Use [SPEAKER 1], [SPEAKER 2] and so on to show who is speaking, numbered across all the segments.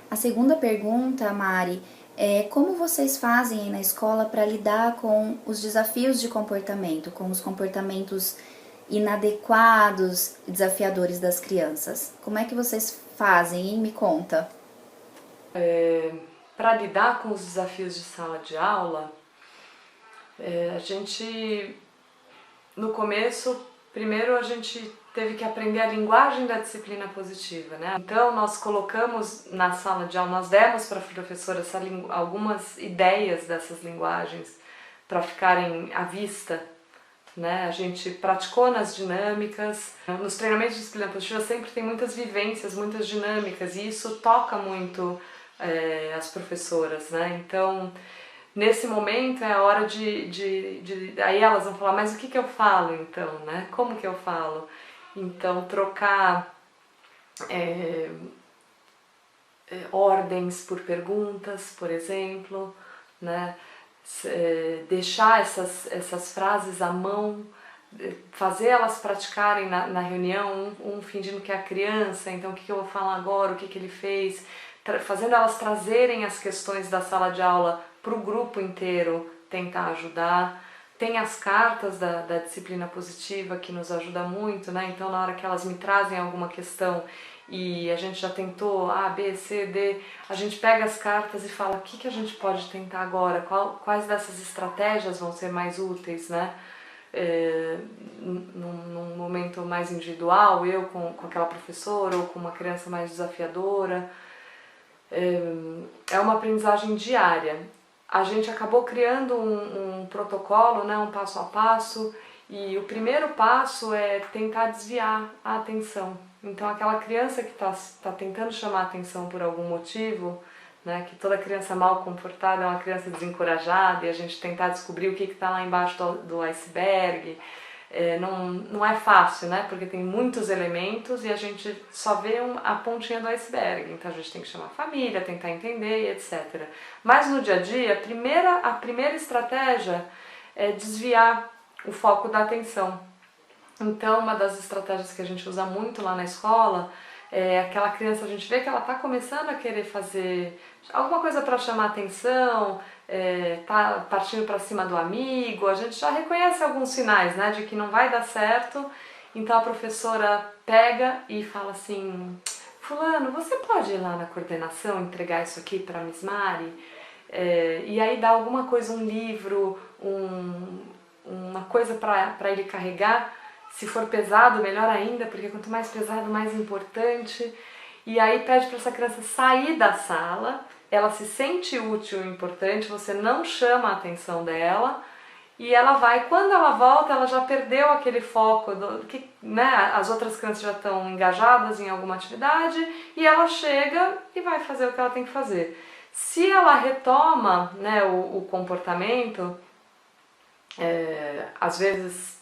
[SPEAKER 1] A segunda pergunta, Mari, é como vocês fazem aí na escola para lidar com os desafios de comportamento, com os comportamentos inadequados, desafiadores das crianças? Como é que vocês fazem, hein? Me conta.
[SPEAKER 2] Para lidar com os desafios de sala de aula, a gente, no começo, primeiro a gente teve que aprender a linguagem da disciplina positiva, né? Então nós colocamos na sala de aula, nós demos para a professora algumas ideias dessas linguagens para ficarem à vista, né? A gente praticou nas dinâmicas. Nos treinamentos de disciplina positiva sempre tem muitas vivências, muitas dinâmicas, e isso toca muito as professoras, né? Então, nesse momento é a hora aí elas vão falar, mas o que eu falo então, né? Como que eu falo? Então, trocar ordens por perguntas, por exemplo, né? Deixar essas frases à mão, fazer elas praticarem na reunião, um fingindo que é a criança, então o que eu vou falar agora, o que ele fez, fazendo elas trazerem as questões da sala de aula para o grupo inteiro tentar ajudar. Tem as cartas da disciplina positiva que nos ajuda muito, né? Então na hora que elas me trazem alguma questão e a gente já tentou A, B, C, D, a gente pega as cartas e fala o que a gente pode tentar agora, quais dessas estratégias vão ser mais úteis, né? Num momento mais individual, eu com aquela professora ou com uma criança mais desafiadora. É uma aprendizagem diária. A gente acabou criando um protocolo, né, um passo a passo, e o primeiro passo é tentar desviar a atenção. Então aquela criança que está tentando chamar a atenção por algum motivo, né, que toda criança mal comportada é uma criança desencorajada, e a gente tentar descobrir o que está lá embaixo do iceberg, não é fácil, né? Porque tem muitos elementos e a gente só vê a pontinha do iceberg. Então a gente tem que chamar a família, tentar entender, etc. Mas no dia a dia, a primeira estratégia é desviar o foco da atenção. Então uma das estratégias que a gente usa muito lá na escola é aquela criança, a gente vê que ela está começando a querer fazer alguma coisa para chamar atenção, tá partindo para cima do amigo, a gente já reconhece alguns sinais, né, de que não vai dar certo. Então a professora pega e fala assim: fulano, você pode ir lá na coordenação entregar isso aqui para a Miss Mari? E aí dá alguma coisa, um livro, uma coisa para ele carregar. Se for pesado, melhor ainda, porque quanto mais pesado, mais importante. E aí pede para essa criança sair da sala, ela se sente útil e importante, você não chama a atenção dela, e ela vai, quando ela volta, ela já perdeu aquele foco, né, as outras crianças já estão engajadas em alguma atividade, e ela chega e vai fazer o que ela tem que fazer. Se ela retoma, né, o comportamento, às vezes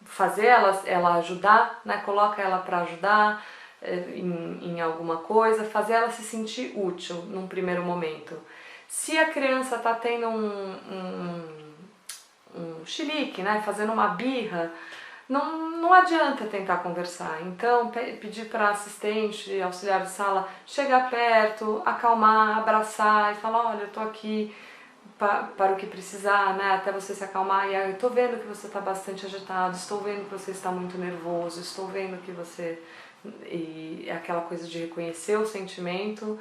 [SPEAKER 2] fazer ela ajudar, né? Coloca ela para ajudar em alguma coisa, fazer ela se sentir útil num primeiro momento. Se a criança está tendo um chilique, né? Fazendo uma birra, não adianta tentar conversar. Então, pedir para assistente, auxiliar de sala, chegar perto, acalmar, abraçar e falar: olha, eu estou aqui para o que precisar, né, até você se acalmar. E aí, eu estou vendo que você está bastante agitado, estou vendo que você está muito nervoso, estou vendo que você... E aquela coisa de reconhecer o sentimento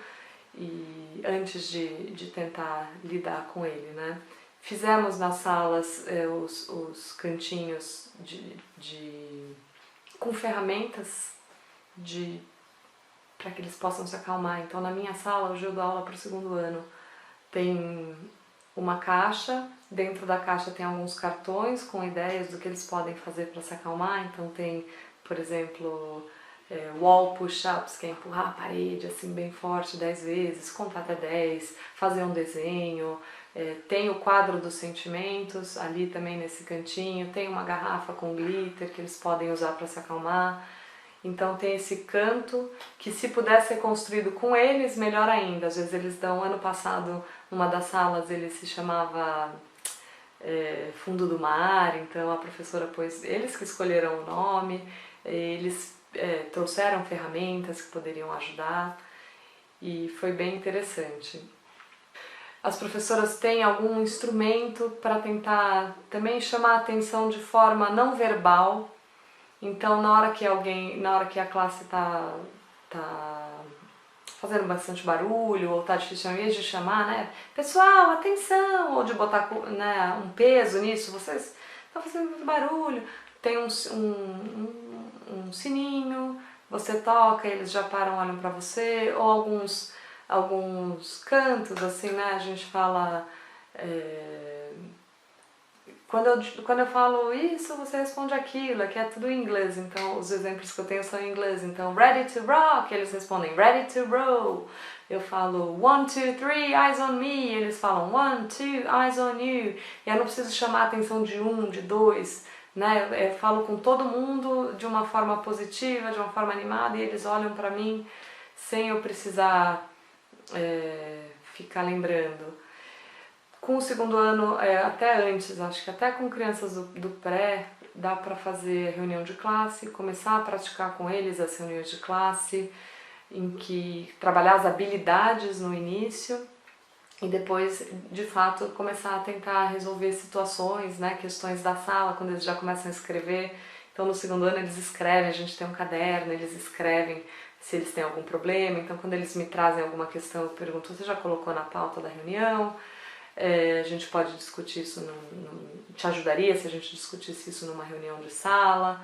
[SPEAKER 2] e antes de tentar lidar com ele, né. Fizemos nas salas os cantinhos com ferramentas para que eles possam se acalmar. Então na minha sala, hoje eu dou aula para o segundo ano, tem uma caixa, dentro da caixa tem alguns cartões com ideias do que eles podem fazer para se acalmar. Então tem, por exemplo, wall push-ups, que é empurrar a parede assim bem forte 10 vezes, contar até 10, fazer um desenho. Tem o quadro dos sentimentos ali também nesse cantinho, tem uma garrafa com glitter que eles podem usar para se acalmar. Então tem esse canto que, se puder ser construído com eles, melhor ainda. Às vezes eles dão, ano passado, numa das salas, ele se chamava Fundo do Mar, então a professora pôs, eles que escolheram o nome, eles trouxeram ferramentas que poderiam ajudar. e foi bem interessante. As professoras têm algum instrumento para tentar também chamar a atenção de forma não verbal. Então, na hora que a classe tá fazendo bastante barulho ou tá difícil, ao invés de chamar, né, pessoal, atenção, ou de botar, né, um peso nisso, vocês estão fazendo muito barulho, tem um sininho, você toca, eles já param, olham para você, ou alguns cantos, assim, né, a gente fala... Quando eu falo isso, você responde aquilo, aqui é tudo em inglês, então os exemplos que eu tenho são em inglês. Então, ready to rock, eles respondem ready to roll. Eu falo 1, 2, 3, eyes on me, eles falam 1, 2, eyes on you. E eu não preciso chamar a atenção de um, de dois, né? Eu falo com todo mundo de uma forma positiva, de uma forma animada, e eles olham pra mim sem eu precisar ficar lembrando. Com o segundo ano, até antes, acho que até com crianças do pré, dá para fazer reunião de classe, começar a praticar com eles as reuniões de classe, em que trabalhar as habilidades no início e depois, de fato, começar a tentar resolver situações, né, questões da sala, quando eles já começam a escrever. Então, no segundo ano, eles escrevem, a gente tem um caderno, eles escrevem se eles têm algum problema. Então, quando eles me trazem alguma questão, eu pergunto, você já colocou na pauta da reunião? A gente pode discutir isso, te ajudaria se a gente discutisse isso numa reunião de sala,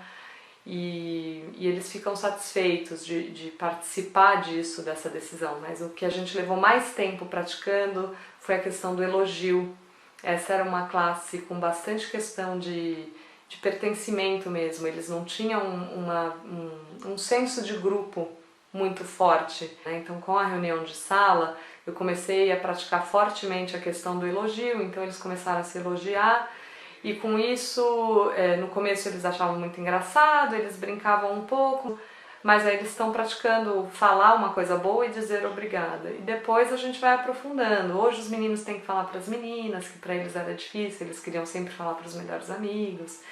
[SPEAKER 2] e eles ficam satisfeitos de participar disso, dessa decisão. Mas o que a gente levou mais tempo praticando foi a questão do elogio. Essa era uma classe com bastante questão de pertencimento mesmo, eles não tinham um senso de grupo muito forte, né? Então, com a reunião de sala, eu comecei a praticar fortemente a questão do elogio, então eles começaram a se elogiar, e com isso, no começo eles achavam muito engraçado, eles brincavam um pouco, mas aí eles estão praticando falar uma coisa boa e dizer obrigada. E depois a gente vai aprofundando. Hoje os meninos têm que falar para as meninas, que para eles era difícil, eles queriam sempre falar para os melhores amigos.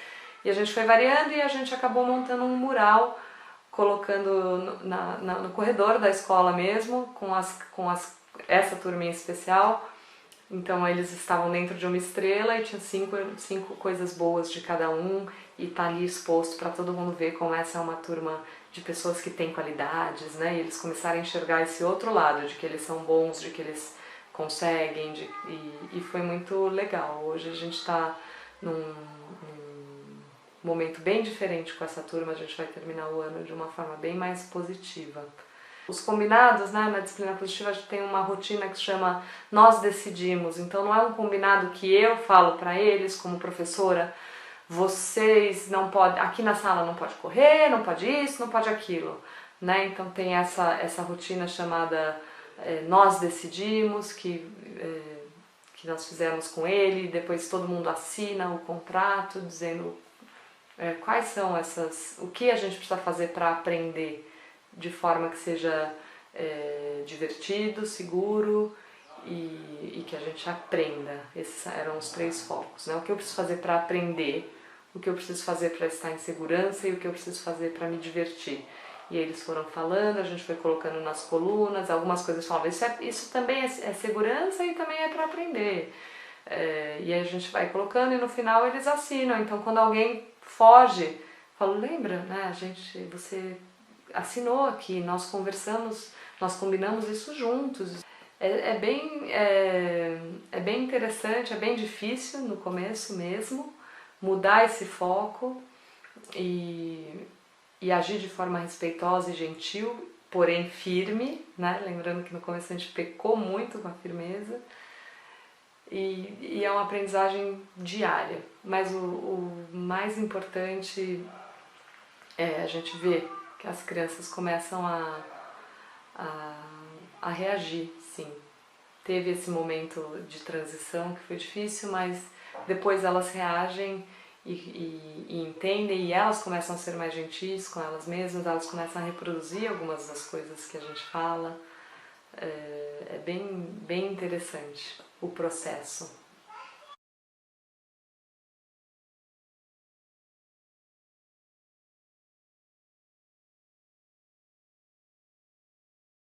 [SPEAKER 2] E a gente foi variando e a gente acabou montando um mural, colocando no corredor da escola mesmo, essa turminha especial. Então eles estavam dentro de uma estrela e tinha cinco coisas boas de cada um, e tá ali exposto para todo mundo ver como essa é uma turma de pessoas que têm qualidades, né? E eles começaram a enxergar esse outro lado, de que eles são bons, de que eles conseguem, e foi muito legal. Hoje a gente está num momento bem diferente com essa turma, a gente vai terminar o ano de uma forma bem mais positiva. Os combinados, né, na disciplina positiva, a gente tem uma rotina que se chama Nós Decidimos. Então não é um combinado que eu falo para eles como professora, vocês não podem, aqui na sala não pode correr, não pode isso, não pode aquilo, né? Então tem essa rotina chamada Nós Decidimos, que nós fizemos com ele, depois todo mundo assina o contrato dizendo quais são o que a gente precisa fazer para aprender de forma que seja divertido, seguro e que a gente aprenda. Esses eram os 3 focos, né? O que eu preciso fazer para aprender, o que eu preciso fazer para estar em segurança e o que eu preciso fazer para me divertir. E eles foram falando, a gente foi colocando nas colunas, algumas coisas falavam, isso também é segurança e também é para aprender. E aí a gente vai colocando e no final eles assinam. Então quando alguém foge, falo, lembra, né, você assinou aqui, nós conversamos, nós combinamos isso juntos. É bem interessante, é bem difícil no começo mesmo, mudar esse foco e agir de forma respeitosa e gentil, porém firme, né? Lembrando que no começo a gente pecou muito com a firmeza. E é uma aprendizagem diária, mas o mais importante é a gente ver que as crianças começam a reagir, sim. Teve esse momento de transição que foi difícil, mas depois elas reagem e entendem, e elas começam a ser mais gentis com elas mesmas, elas começam a reproduzir algumas das coisas que a gente fala. É bem interessante o processo.